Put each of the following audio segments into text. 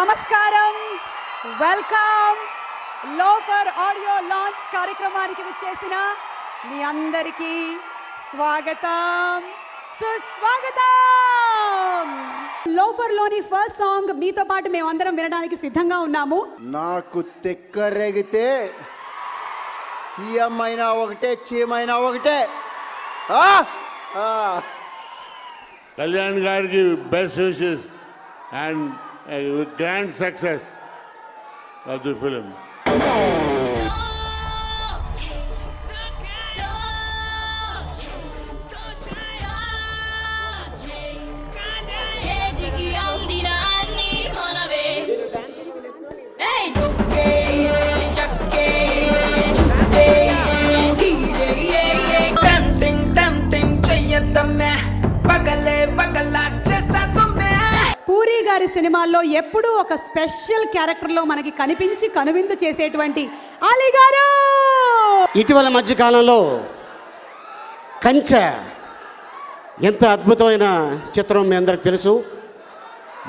నమస్కారం, welcome. Loafer audio launch కార్యక్రమానికి విచ్చేసిన మీ అందరికీ స్వాగతం, సుస్వాగతం. లోఫర్ లోని ఫస్ట్ సాంగ్ మీతో పాటు మేమందరం వినడానికి సిద్ధంగా ఉన్నాము. నాకు తెక్కరేగితే సీఎం అయినా ఒకటే, చీమైనా ఒకటే. కళ్యాణ్ గారికి best wishes and grand success of the film. Puri గారి సినిమాల్లో ఎప్పుడూ ఒక స్పెషల్ క్యారెక్టర్లో మనకి కనిపించి కనువిందు చేసేటువంటి అలీ గారు. ఇటీవల మధ్యకాలంలో కంచె ఎంత అద్భుతమైన చిత్రం మీ అందరికి తెలుసు.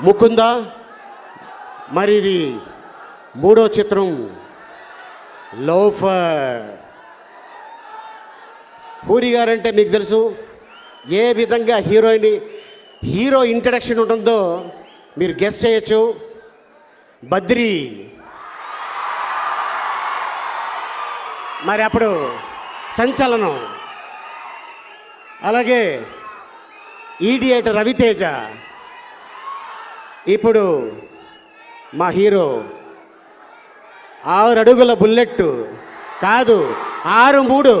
ముకుంద, మరి ఇది మూడో చిత్రం లోఫర్. పూరి గారంటే మీకు తెలుసు ఏ విధంగా హీరో ఇంట్రడక్షన్ ఉంటుందో మీరు గెస్ చేయొచ్చు. బద్రి, మరి అప్పుడు సంచలనం, అలాగే ఈడియట్ రవితేజ, ఇప్పుడు మా హీరో 6 అడుగుల బుల్లెట్ కాదు 6-3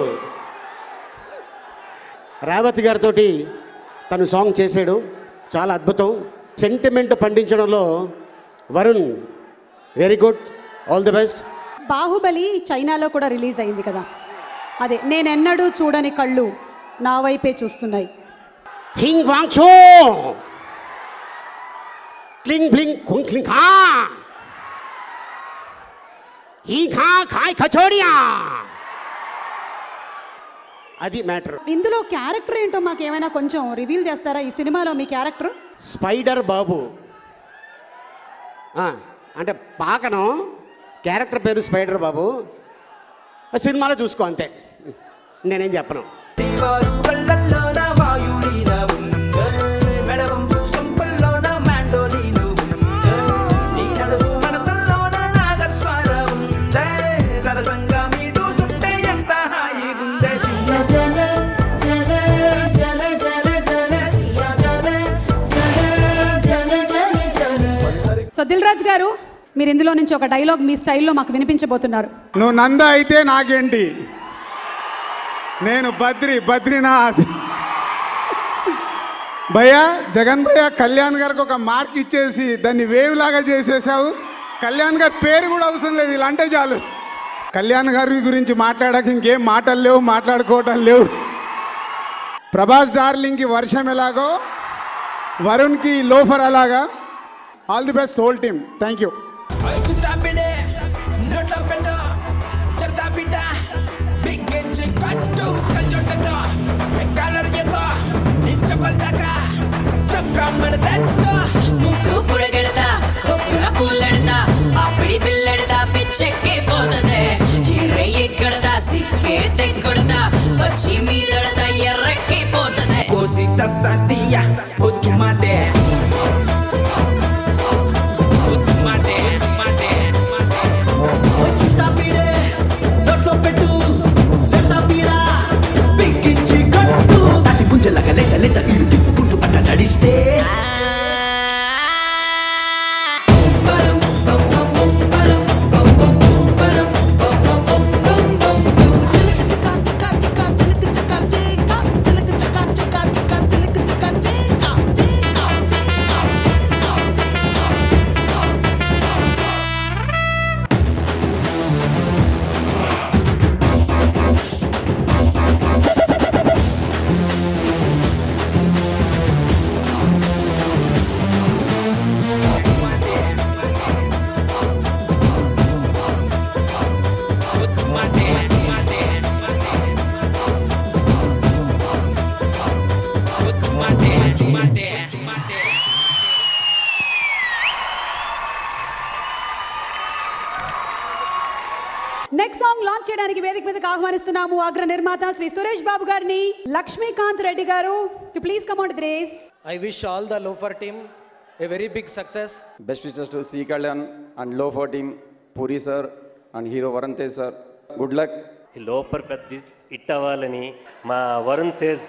రేవతి గారితో తను సాంగ్ చేశాడు. చాలా అద్భుతం. సెంటిమెంట్ పండించడంలో Varun very good, all the best. Baahubali చైనాలో కూడా రిలీజ్ అయింది కదా, అదే నేనెన్నడూ చూడని కళ్ళు నా వైపే చూస్తున్నాయి. హింగ్ వాంగ్ చో క్లింగ్ బ్లింగ్ కుంగ్ క్లింగ్ హా ఈ ఖా ఖాయ్ కచోడియా, అది మ్యాటర్. ఇందులో క్యారెక్టర్ ఏంటో మాకు ఏమైనా కొంచెం రివీల్ చేస్తారా? ఈ సినిమాలో మీ క్యారెక్టర్ స్పైడర్ బాబు, అంటే పాకనం క్యారెక్టర్ పేరు స్పైడర్ బాబు. సినిమాలో చూసుకో అంతే, నేనేం చెప్పను. సో దిల్ రాజు గారు, మీరు ఇందులో నుంచి ఒక డైలాగ్ మీ స్టైల్లో మాకు వినిపించబోతున్నారు. నువ్వు నంద అయితే నాకేంటి, నేను బద్రీనాథ్. భయ్యా, జగన్ భయ్య కళ్యాణ్ గారికి ఒక మార్క్ ఇచ్చేసి దాన్ని వేవ్ లాగా చేసేసావు. కళ్యాణ్ గారి పేరు కూడా అవసరం లేదు, ఇలా అంటే చాలు. కళ్యాణ్ గారి గురించి మాట్లాడక ఇంకేం మాటలు లేవు, మాట్లాడుకోవటం లేవు. ప్రభాస్ డార్లింగ్కి వర్షం ఎలాగో వరుణ్కి లోఫర్ అలాగా. All the best whole team, thank you. Launch చేయడానికి వేదిక మీదకి ఆహ్వానిస్తున్నాము అగ్ర నిర్మాత శ్రీ సురేష్ బాబు గారిని. లక్ష్మీకాంత్ రెడ్డి గారు too please come on to the race. I wish all the Loafer team a very big success. Best wishes to C. Kalyan and Loafer team, Puri sir and hero Varun Tej sir. Good luck. లోపర్ పెద్ద hit అవ్వాలని మా వరుణ్ తేజ్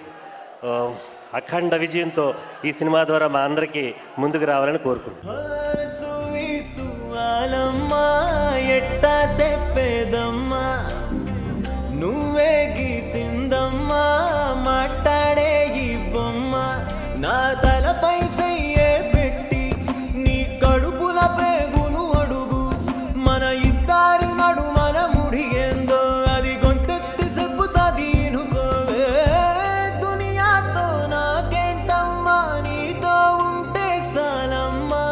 అఖండ విజయంతో ఈ cinema ద్వారా మా అందరికీ ముందుకు రావాలని కోరుకుంటున్నాను. నువ్వే గీసిందమ్మా మాట్లాడే ఈ బొమ్మ నా తలపై సయ్యే పెట్టి నీ కడుపుల పేగును అడుగు మన ఇద్దరి నడు మన ముడి ఏందో అది గొంతెత్తి చెప్పుతాది అనుకోవే దునియాతో నాకేంటమ్మా నీతో ఉంటే సాలమ్మా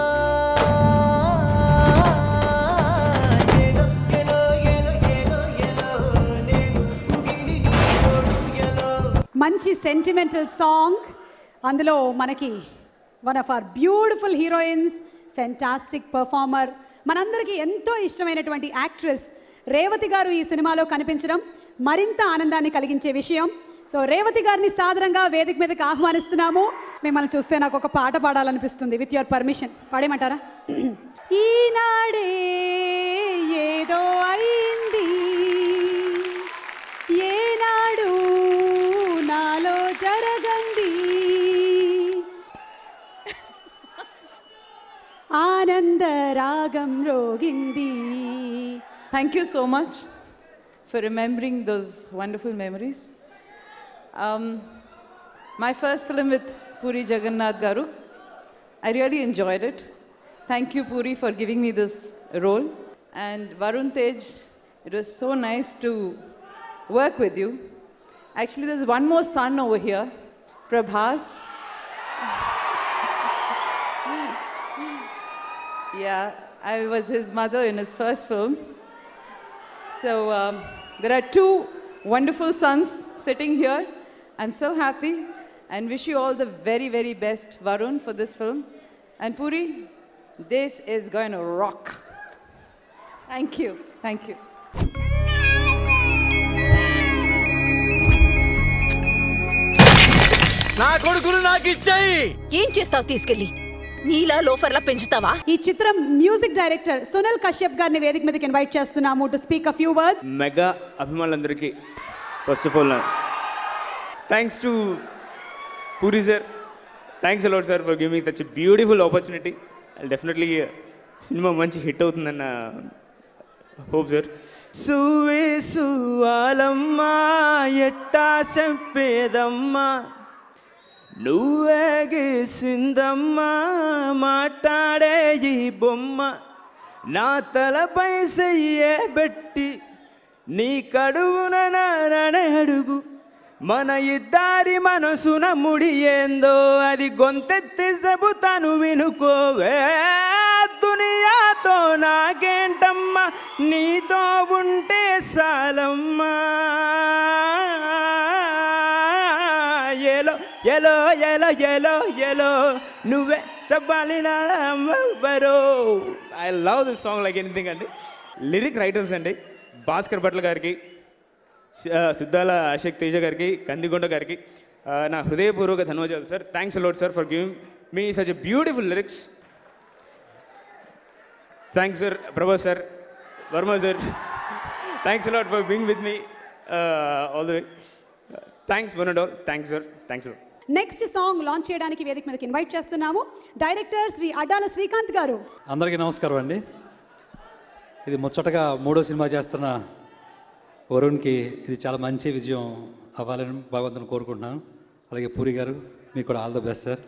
మంచి సెంటిమెంటల్ సాంగ్. అందులో మనకి one of our beautiful heroines, fantastic performer, మనందరికీ ఎంతో ఇష్టమైనటువంటి యాక్ట్రెస్ రేవతి గారు ఈ సినిమాలో కనిపించడం మరింత ఆనందాన్ని కలిగించే విషయం. సో రేవతి గారిని సాదరంగా వేదిక మీదకి ఆహ్వానిస్తున్నాము. మిమ్మల్ని చూస్తే నాకు ఒక పాట పాడాలనిపిస్తుంది. విత్ యువర్ పర్మిషన్ పాడేమంటారా? ఈనాడే ఏదో అయింది, ఏనాడు నాలో జరగంది, ఆనంద రాగం రోగింది. Thank you so much for remembering those wonderful memories. My first film with Puri Jagannath Garu, I really enjoyed it. Thank you, Puri, for giving me this role. And Varun Tej, it was so nice to work with you. Actually, there's one more son over here, Prabhas. Yeah, I was his mother in his first film. So there are two wonderful sons sitting here. I'm so happy and wish you all the very, very best, Varun, for this film. And Puri, this is going to rock. Thank you. Thank you. నా కొడుకును నాకు ఇచ్చాయి. ఏం చేస్తావు తీసుకెళ్ళి? నీలా లోఫర్లా పెంచుతావా? ఈ చిత్రం music director సునల్ Kashyap గారిని వేదిక మీదకి ఇన్వైట్ చేస్తున్నాము to speak a few words. Mega అభిమానులందరికీ first of all thanks to Puri sir. Thanks a lot sir for giving such beautiful opportunity. Definitely cinema మంచి హిట్ అవుతుందన్న హోప్ సార్. సువే సువాలమ్మా ఎట్టా చెప్పేదమ్మా నువ్వే గీసిందమ్మా మాట్లాడే ఈ బొమ్మ నా తలపై సయ్యే బెట్టి నీ కడువున నానే అడుగు మన ఇద్దరి మనసున ముడి ఏందో అది గొంతెత్తి చెబుతాను వినుకోవే దునియాతో నాకేంటమ్మా నీతో ఉంటే సాలమ్మా ఎలో ఎలో ఎలో ఎలో ఎలో నువ్వే చెప్పాలి నా బరో. I love this song like anything అండి. లిరిక్ రైటర్స్ అండి భాస్కర్ భట్ల గారికి, సుద్దాల అశోక్ తేజ గారికి, కందిగొండ గారికి నా హృదయపూర్వక ధన్యవాదాలు sir. Thanks a lot sir for giving me such a beautiful lyrics. Thanks sir. Prabhas sir, Varma sir, thanks a lot for being with me all the way. Thanks one and all. Thanks sir. Thanks allot. Next song launch చేయడానికి వేదిక మీదకి invite చేస్తున్నాము director Shri Addala Srikanth గారు. అందరికీ నమస్కారం అండి. ఇది ముచ్చటగా 3వ సినిమా చేస్తున్న వరుణ్కి ఇది చాలా మంచి విజయం అవ్వాలని భగవంతుని కోరుకుంటున్నాను. అలాగే పూరి గారు మీకు కూడా all the best sir.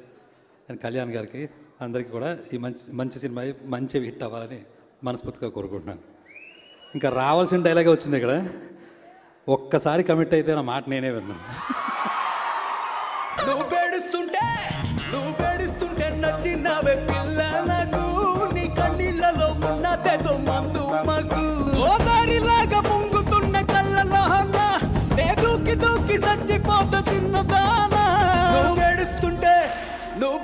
And Kalyan గారికి అందరికీ కూడా ఈ మంచి సినిమా మంచి హిట్ అవ్వాలని మనస్ఫూర్తిగా కోరుకుంటున్నాను. ఇంకా రావాల్సిన డైలాగే వచ్చింది ఇక్కడ. ఒక్కసారి కమిట్ అయితే నా మాట నేనే విన్నాను. నువ్వు వేడుస్తుంటే నచ్చినవే పిల్లలకు నీ కన్నీళ్ళలో ఉన్నదేదో మందు మగు గోదారిలాగా ముంగుతున్న కళ్ళలో నే దూకి దూకి చచ్చిపోతా చిన్నదానా. నువ్వు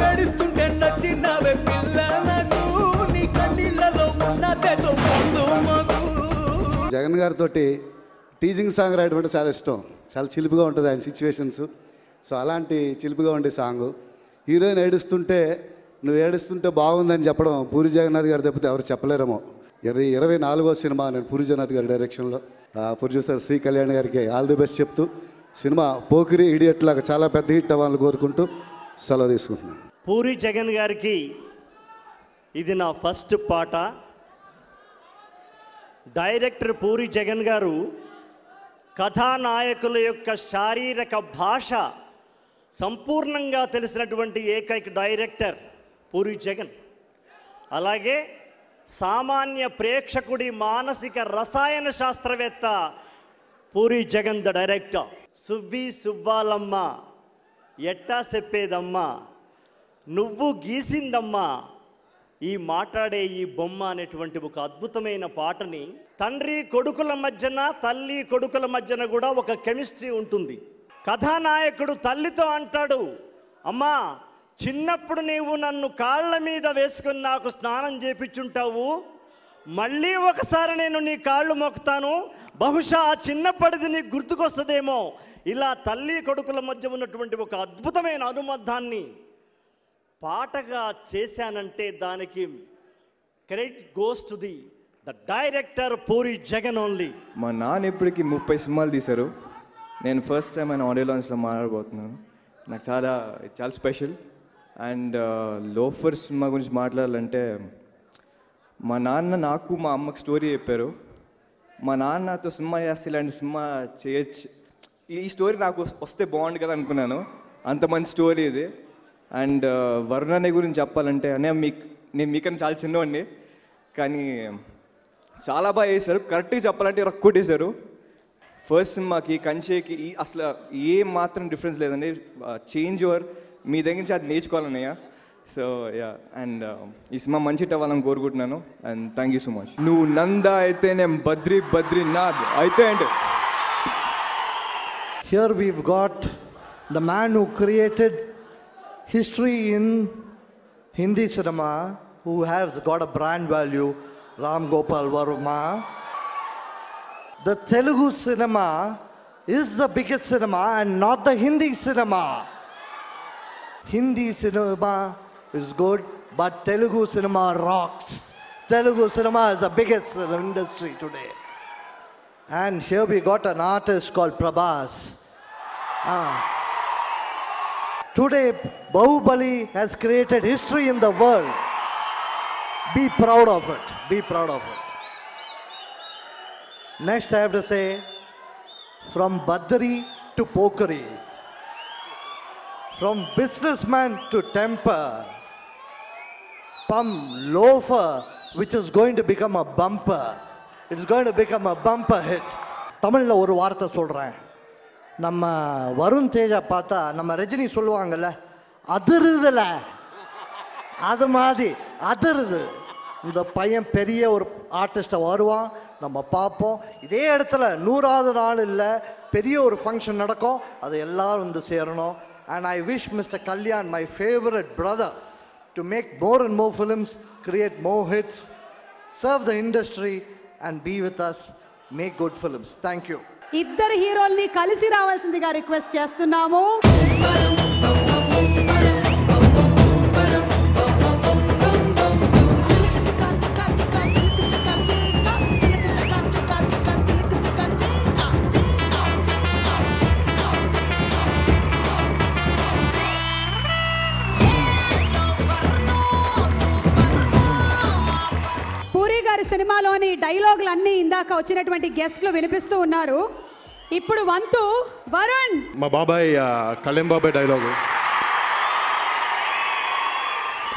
వేడుస్తుంటే నచ్చినవే పిల్లలకు నీ కన్నీళ్ళలో ఉన్నదేదో మందు మగు జగన్ గారితో టీజింగ్ సాంగ్ రాయడం అంటే చాలా ఇష్టం. చాలా చిలిపిగా ఉంటుంది ఆయన సిచ్యువేషన్స్. సో అలాంటి చిలిపిగా ఉండే సాంగ్. హీరోయిన్ ఏడుస్తుంటే నువ్వు ఏడుస్తుంటే బాగుందని చెప్పడం పూరి జగన్నాథ్ గారు తప్పితే ఎవరు చెప్పలేరేమో. 24వ సినిమా నేను పూరి జగన్నాథ్ గారి డైరెక్షన్లో, ప్రొడ్యూసర్ సి కళ్యాణ్ గారికి ఆల్ ది బెస్ట్ చెప్తూ సినిమా పోకిరి ఇడియట్ లాగా చాలా పెద్ద హిట్ అవ్వాలని కోరుకుంటూ సెలవు తీసుకుంటున్నాను. పూరి జగన్ గారికి ఇది నా ఫస్ట్ పాట. డైరెక్టర్ పూరి జగన్ గారు కథానాయకుల యొక్క శారీరక భాష సంపూర్ణంగా తెలిసినటువంటి ఏకైక డైరెక్టర్ పూరి జగన్. అలాగే సామాన్య ప్రేక్షకుడి మానసిక రసాయన శాస్త్రవేత్త పూరి జగన్ ద డైరెక్టర్. సువ్వి సువ్వాలమ్మ ఎట్టా చెప్పేదమ్మా, నువ్వు గీసిందమ్మా ఈ మాట్లాడే ఈ బొమ్మ అనేటువంటి ఒక అద్భుతమైన పాటని తండ్రి కొడుకుల మధ్యన తల్లి కొడుకుల మధ్యన కూడా ఒక కెమిస్ట్రీ ఉంటుంది. కథానాయకుడు తల్లితో అంటాడు, అమ్మా చిన్నప్పుడు నీవు నన్ను కాళ్ళ మీద వేసుకుని నాకు స్నానం చేపించుంటావు, మళ్ళీ ఒకసారి నేను నీ కాళ్ళు మొక్కుతాను, బహుశా ఆ చిన్నప్పటిది నీకు గుర్తుకొస్తుందేమో. ఇలా తల్లి కొడుకుల మధ్య ఉన్నటువంటి ఒక అద్భుతమైన అనుబంధాన్ని పాటగా చేశానంటే దానికి credit goes to the director puri Jagan only. మా నాన్న ఇప్పటికి 30 సినిమాలు తీశారు. నేను ఫస్ట్ టైం ఆయన ఆడియో లాంచ్లో మాట్లాడబోతున్నాను. నాకు చాలా స్పెషల్. అండ్ లోఫర్ సినిమా గురించి మాట్లాడాలంటే మా నాన్న నాకు మా అమ్మకి స్టోరీ చెప్పారు. మా నాన్న నాతో సినిమా చేస్తే ఇలాంటి సినిమా చేయొచ్చు, ఈ స్టోరీ నాకు వస్తే బాగుండు కదా అనుకున్నాను. అంత మంచి స్టోరీ ఇది. అండ్ వరుణ్ అనే గురించి చెప్పాలంటే నేను మీకన్నా చాలా చిన్నవాడిని, కానీ చాలా బాగా వేశారు. కరెక్ట్గా చెప్పాలంటే రక్కొట్టేశారు. ఫస్ట్ సినిమాకి కంచేకి అసలు ఏం మాత్రం డిఫరెన్స్ లేదండి. చేంజ్ ఓవర్ మీ దగ్గర నుంచి అది నేర్చుకోవాలన్నయ్య. సో యా, అండ్ ఈ సినిమా మంచి హిట్ అవ్వాలని కోరుకుంటున్నాను. And thank you so much. నువ్వు నంద అయితే నేను బద్రీనాథ్ అయితే అంటే. Here we've got the man who created history in Hindi cinema, who has got a brand value, Ram Gopal Varma. The Telugu cinema is the biggest cinema and not the Hindi cinema. Hindi cinema is good, but Telugu cinema rocks. Telugu cinema is the biggest industry today. And here we got an artist called Prabhas. Today, Bahubali has created history in the world. Be proud of it. Be proud of it. Next, I have to say, from Badri to Pokeri, from businessman to temper, from loafer, which is going to become a bumper. It's going to become a bumper hit. தமிழ்ல ஒரு வார்த்தை சொல்றேன். நம்ம வருண் தேஜா பார்த்தா நம்ம ரஜினி சொல்லுவாங்கல்ல, அதிருதுல, அது மாதிரி அதிருது. இந்த பையன் பெரிய ஒரு ஆர்டிஸ்ட்டை வருவான், நம்ம பார்ப்போம். இதே இடத்துல 100வது நாள் இல்லை, பெரிய ஒரு ஃபங்க்ஷன் நடக்கும், அது எல்லாரும் வந்து சேரணும். And I wish Mr. Kalyan, my favorite brother, to make more and more films, create more hits, serve the industry and be with us, make good films. Thank you. ఇద్దరు హీరోల్ని కలిసి రావాల్సిందిగా రిక్వెస్ట్ చేస్తున్నాము. పూరి గారి సినిమాలోని డైలాగులన్నీ ఇందాక వచ్చినటువంటి గెస్ట్లు వినిపిస్తూ ఉన్నారు. ఇప్పుడు వంతు వరుణ్. మా బాబాయ్ కళ్యాణ్ బాబాయ్ డైలాగు,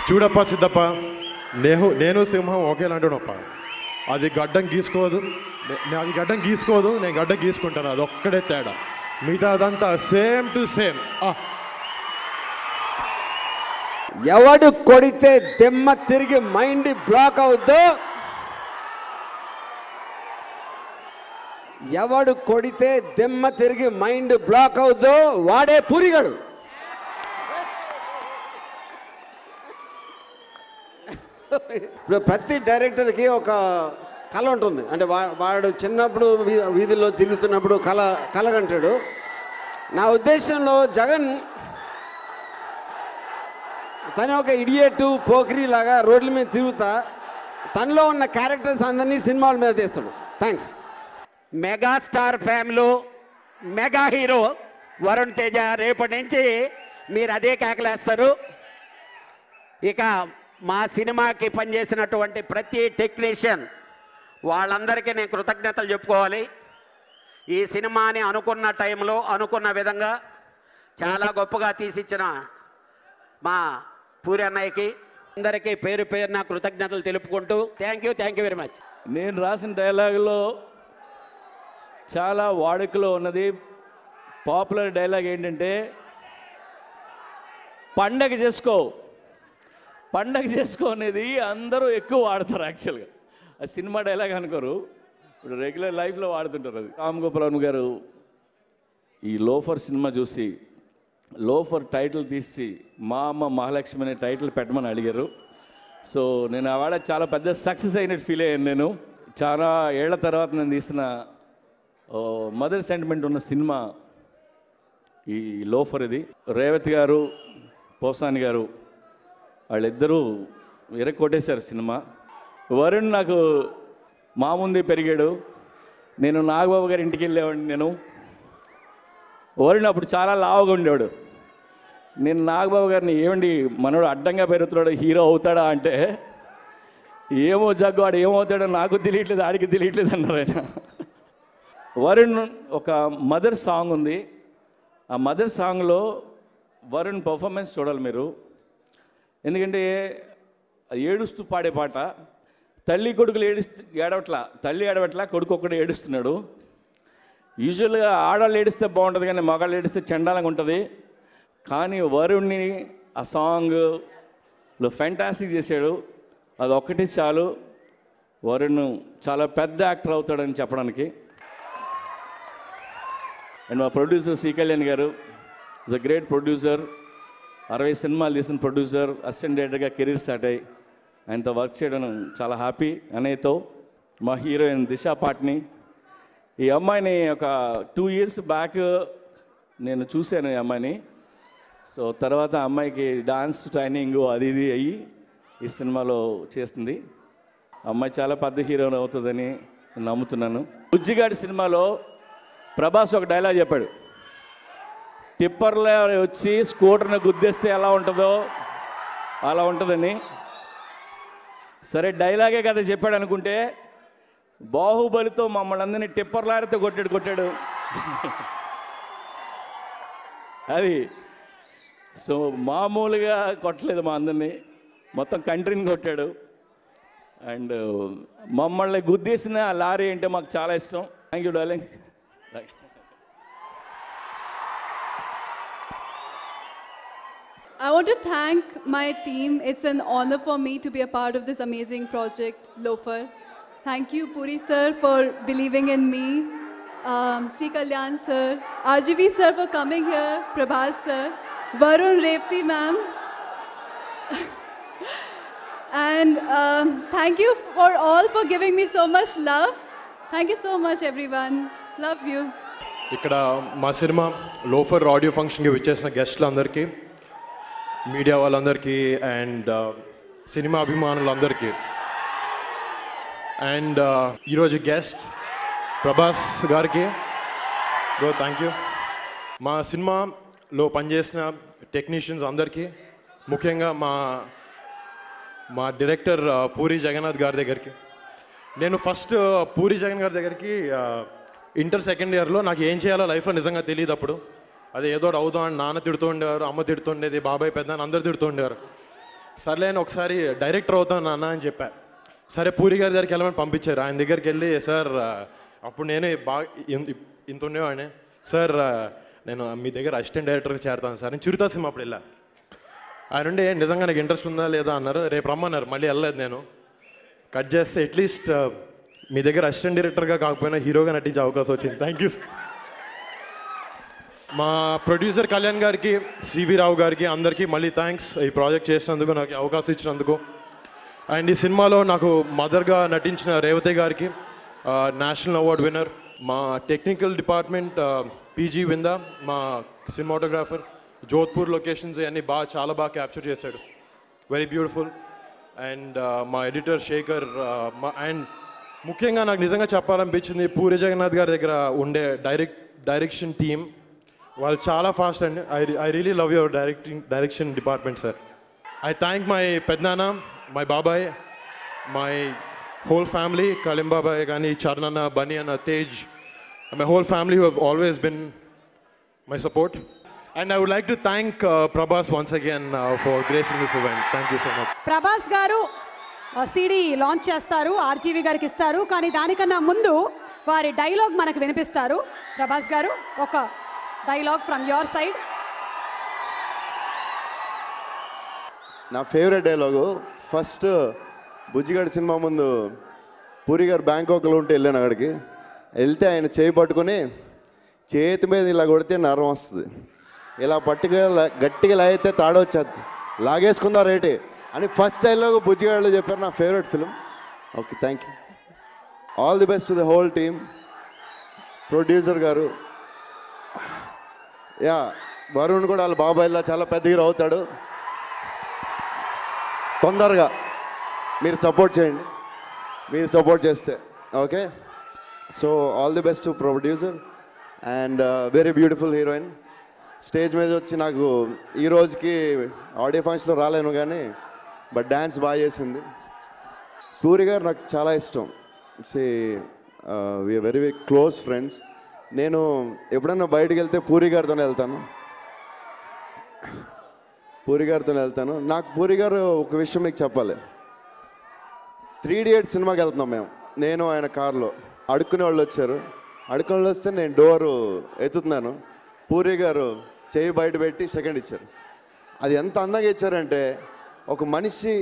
చూడప్ప సిద్ధప్ప, నేను సింహం ఒకేలాంటినప్ప, అది గడ్డం గీసుకోదు, అది గడ్డం గీసుకోదు, నేను గడ్డం గీసుకుంటాను, అది ఒక్కడే తేడా, మిగతా అదంతా సేమ్ టు సేమ్. ఎవడు కొడితే దెమ్మ తిరిగి మైండ్ బ్లాక్ అవుద్దో, ఎవడు కొడితే దెమ్మ తిరిగి మైండ్ బ్లాక్ అవుద్దో వాడే పూరిగాడు. ఇప్పుడు ప్రతి డైరెక్టర్కి ఒక కళ ఉంటుంది. అంటే వాడు చిన్నప్పుడు వీధుల్లో తిరుగుతున్నప్పుడు కలగంటాడు. నా ఉద్దేశంలో జగన్ తను ఒక ఇడియట్ పోకిరి లాగా రోడ్ల మీద తిరుగుతా తనలో ఉన్న క్యారెక్టర్స్ అందరినీ సినిమాల మీద తీస్తాడు. Thanks. Megastar family mega hero Varun Teja రేపటి నుంచి మీరు అదే కేకలేస్తారు. ఇక మా సినిమాకి పనిచేసినటువంటి ప్రతి టెక్నీషియన్ వాళ్ళందరికీ నేను కృతజ్ఞతలు చెప్పుకోవాలి. ఈ సినిమాని అనుకున్న టైంలో అనుకున్న విధంగా చాలా గొప్పగా తీసిచ్చిన మా పూరి అన్నయ్యకి అందరికీ పేరు పేరున కృతజ్ఞతలు తెలుపుకుంటూ థ్యాంక్ యూ వెరీ మచ్. నేను రాసిన డైలాగులో చాలా వాడుకలో ఉన్నది పాపులర్ డైలాగ్ ఏంటంటే పండగ చేసుకో అనేది అందరూ ఎక్కువ వాడతారు. యాక్చువల్గా అది సినిమా డైలాగ్ అనుకోరు, ఇప్పుడు రెగ్యులర్ లైఫ్లో వాడుతుంటారు. అది రామ్ గోపాల్ వర్మ గారు ఈ లోఫర్ సినిమా చూసి లోఫర్ టైటిల్ తీసి మా అమ్మ మహాలక్ష్మి అనే టైటిల్ పెట్టమని అడిగారు. సో నేను ఆ వాడ చాలా పెద్ద సక్సెస్ అయినట్టు ఫీల్ అయ్యాను. నేను చాలా ఏళ్ల తర్వాత నేను తీసిన మదర్ సెంటిమెంట్ ఉన్న సినిమా ఈ లోఫర్. ఇది రేవతి గారు పోసాని గారు వాళ్ళిద్దరూ కొట్టేశారు సినిమా. వరుణ్ నాకు మా ముందే పెరిగాడు. నేను నాగబాబు గారి ఇంటికి వెళ్ళేవాడిని. నేను వరుణ్ అప్పుడు చాలా లావుగా ఉండేవాడు. నేను నాగబాబు గారిని ఏమండి మనోడు అడ్డంగా పెరుగుతున్నాడు హీరో అవుతాడా అంటే ఏమో జగ్గు వాడు ఏమవుతాడో నాకు తెలియట్లేదు ఆడికి తెలియట్లేదు అన్నారు ఆయన. వరుణ్ ఒక మదర్ సాంగ్ ఉంది. ఆ మదర్ సాంగ్లో వరుణ్ పర్ఫార్మెన్స్ చూడాలి మీరు. ఎందుకంటే ఏడుస్తూ పాడే పాట. తల్లి కొడుకులు తల్లి ఏడవట్లా కొడుకు ఒక్కడు ఏడుస్తున్నాడు. యూజువల్గా ఆడవాళ్ళు ఏడిస్తే బాగుంటుంది కానీ మగాళ్ళు ఏడిస్తే చండాలంగా ఉంటుంది. కానీ వరుణ్ని ఆ సాంగ్లో ఫ్యాంటాస్టిక్ చేశాడు. అది ఒక్కటి చాలు వరుణ్ చాలా పెద్ద యాక్టర్ అవుతాడని చెప్పడానికి. అండ్ మా ప్రొడ్యూసర్ సి కళ్యాణ్ గారు ఇస్ అ గ్రేట్ ప్రొడ్యూసర్. 60 సినిమాలు తీసిన ప్రొడ్యూసర్, అసిస్టెంట్ డైరెక్టర్గా కెరీర్ స్టార్ట్ అయ్యి ఆయనతో వర్క్ చేయడం చాలా హ్యాపీ. అనేతో మా హీరోయిన్ దిశా పాట్ని, ఈ అమ్మాయిని ఒక 2 years బ్యాక్ నేను చూశాను ఈ అమ్మాయిని. సో తర్వాత అమ్మాయికి డాన్స్ ట్రైనింగ్ అది ఇది అయ్యి ఈ సినిమాలో చేస్తుంది. అమ్మాయి చాలా పెద్ద హీరోయిన్ అవుతుందని నమ్ముతున్నాను. బుజ్జిగాడి సినిమాలో ప్రభాస్ ఒక డైలాగ్ చెప్పాడు, టిప్పర్లో వచ్చి స్కూటర్ని గుద్దేస్తే ఎలా ఉంటుందో అలా ఉంటుందని. సరే డైలాగే కదా చెప్పాడు అనుకుంటే బాహుబలితో మమ్మల్ని అందరినీ టిప్పర్లారితో కొట్టాడు. అది సో మామూలుగా కొట్టలేదు మా అందరినీ, మొత్తం కంట్రీని కొట్టాడు. అండ్ మమ్మల్ని గుద్దేసిన లారీ అంటే మాకు చాలా ఇష్టం. Thank you darling. I want to thank my team. It's an honor for me to be a part of this amazing project, Lofer. Thank you, Puri sir, for believing in me. C. Kalyan sir, RGV sir for coming here, Prabhas sir, Varun, Revati ma'am. And thank you for all for giving me so much love. Thank you so much, everyone. Love you. ఇక్కడ మా cinema loafer audio ఫంక్షన్కి విచ్చేసిన గెస్ట్లందరికీ, media వాళ్ళందరికీ and cinema అభిమానులందరికీ and ఈరోజు guest Prabhas గారికి thank you. మా సినిమాలో పనిచేసిన టెక్నీషియన్స్ అందరికీ, ముఖ్యంగా మా డైరెక్టర్ పూరి జగన్నాథ్ గారి దగ్గరికి. నేను ఫస్ట్ పూరి జగన్ గారి దగ్గరికి ఇంటర్ సెకండ్ ఇయర్లో నాకు ఏం చేయాలో లైఫ్లో నిజంగా తెలియదు. అప్పుడు అది ఏదో అవుదాం అని నాన్న తిడుతూ ఉండేవారు, అమ్మ తిడుతుండేది, బాబాయ్ పెద్ద అందరు తిడుతూ ఉండేవారు. సర్లే అని ఒకసారి డైరెక్టర్ అవుతాను నాన్న అని చెప్పా. సరే పూరి గారి దగ్గరికి వెళ్ళమని పంపించారు. ఆయన దగ్గరికి వెళ్ళి సార్ అప్పుడు నేనే బాగా ఇంత ఉండేవాడిని. సార్ నేను మీ దగ్గర అసిస్టెంట్ డైరెక్టర్గా చేరతాను సార్. నేను చిరుతా సినిమా అప్పుడు వెళ్ళా. ఆయన ఉండి నిజంగా నాకు ఇంట్రెస్ట్ ఉందా లేదా అన్నారు. రేపు రమ్మన్నారు. మళ్ళీ వెళ్ళలేదు. నేను కట్ చేస్తే అట్లీస్ట్ మీ దగ్గర అసిస్టెంట్ డైరెక్టర్గా కాకపోయినా హీరోగా నటించే అవకాశం వచ్చింది. Thank you. మా ప్రొడ్యూసర్ కళ్యాణ్ గారికి, సివి రావు గారికి అందరికీ మళ్ళీ థ్యాంక్స్ ఈ ప్రాజెక్ట్ చేసినందుకు, నాకు అవకాశం ఇచ్చినందుకు. అండ్ ఈ సినిమాలో నాకు మదర్గా నటించిన రేవతి గారికి నేషనల్ అవార్డ్ విన్నర్, మా టెక్నికల్ డిపార్ట్మెంట్ పీజీ విందా, మా సినిమాటోగ్రాఫర్ జోధ్పూర్ లొకేషన్స్ అన్నీ చాలా బాగా క్యాప్చర్ చేశాడు, వెరీ బ్యూటిఫుల్. అండ్ మా ఎడిటర్ శేఖర్, అండ్ ముఖ్యంగా నాకు నిజంగా చెప్పాలనిపించింది పూరి జగన్నాథ్ గారి దగ్గర ఉండే డైరెక్షన్ టీమ్, వాళ్ళు చాలా ఫాస్ట్ అండి. I really love your direction department sir. I thank my Pednana, my Babai, my whole family, Kalim Babai, Gani, Charnana, Bunny and Tej, and my whole family who have always been my support. And I would like to thank Prabhas once again for gracing this event. Thank you so much. Prabhas గారు CD launch చేస్తారు, RGV గారికి ఇస్తారు, కానీ దానికన్నా ముందు వారి dialogue మనకు వినిపిస్తారు. ప్రభాస్ గారు ఒక డైలాగ్ ఫ్రమ్ యువర్ సైడ్. నా ఫేవరెట్ డైలాగు, ఫస్ట్ బుజ్జిగాడి సినిమా ముందు పూరి గారు బ్యాంకాక్లో ఉంటే వెళ్ళాను. అక్కడికి వెళ్తే ఆయన చేయి పట్టుకొని చేతి మీద ఇలా కొడితే నరం వస్తుంది, ఇలా పట్టుగా గట్టిగా లాగితే తాడొచ్చేది, లాగేసుకుందా రేటే అని ఫస్ట్ డైలాగు బుజ్జిగాడిలో చెప్పారు. నా favourite film. Okay, thank you. All the best to the whole team. Producer గారు, యా వరుణ్ కూడా వాళ్ళ బాబాయ్లా చాలా పెద్ద హీరో అవుతాడు. తొందరగా మీరు సపోర్ట్ చేయండి, మీరు సపోర్ట్ చేస్తే. Okay, so all the best to producer and very beautiful heroine. Stage మీద వచ్చి నాకు ఈ రోజుకి ఆడియో ఫంక్షన్లో రాలేను కానీ బట్ డ్యాన్స్ బాగా చేసింది. పూరి గారు నాకు చాలా ఇష్టం. We're very very close friends. నేను ఎప్పుడన్నా బయటికి వెళ్తే పూరి గారితోనే వెళ్తాను. నాకు పూరి గారు ఒక విషయం మీకు చెప్పాలి. 3 Idiots సినిమాకి వెళ్తున్నాం మేము, నేను ఆయన కార్లో. అడుక్కునే వాళ్ళు వచ్చారు, అడుక్కునే వాళ్ళు వస్తే నేను డోరు ఎత్తుతున్నాను, పూరి గారు చేయి బయట పెట్టి సెకండ్ ఇచ్చారు. అది ఎంత అందంగా ఇచ్చారంటే, ఒక మనిషి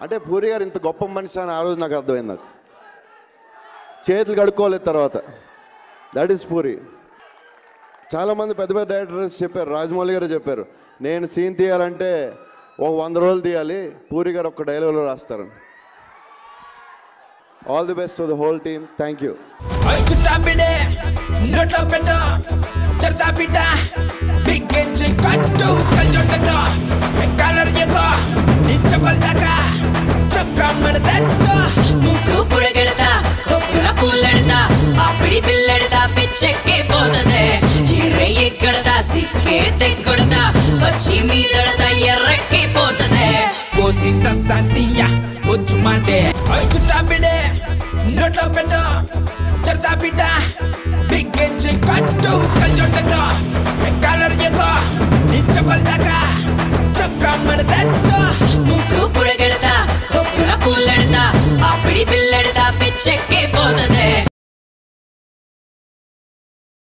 అంటే పూరి గారు ఇంత గొప్ప మనిషి అని ఆ రోజు నాకు అర్థమైంది. నాకు చేతులు కడుక్కోలేదు తర్వాత. That is puri. చాలామంది పెద్ద పెద్ద డైరెక్టర్స్ చెప్పారు, రాజమౌళి గారు చెప్పారు, నేను సీన్ తీయాలంటే ఒక 100 రోజులు తీయాలి, పూరి గారు ఒక్క డైలాగ్లో రాస్తారు. All the best to the whole team. Thank you. పిచ్చెక్కి పోతదే చీర ఎక్కడదా సిక్కే తెక్కడదా వచ్చి మీదడదా ఎర్రెక్కి పోతదే కోసిత సంతియా వచ్చి మాటే చుట్టా బిడే నోట్లో పెట్ట చడతా బిడ్డ బిగ్గెంచి కట్టు కల్చొట్టట కలర్ చేత నిచ్చబల్ దాకా చొక్కా మడదట్ట ముక్కు పుడగడదా కొప్పుల పుల్లడదా ఆ పిడి పిల్లడదా పిచ్చెక్కి పోతదే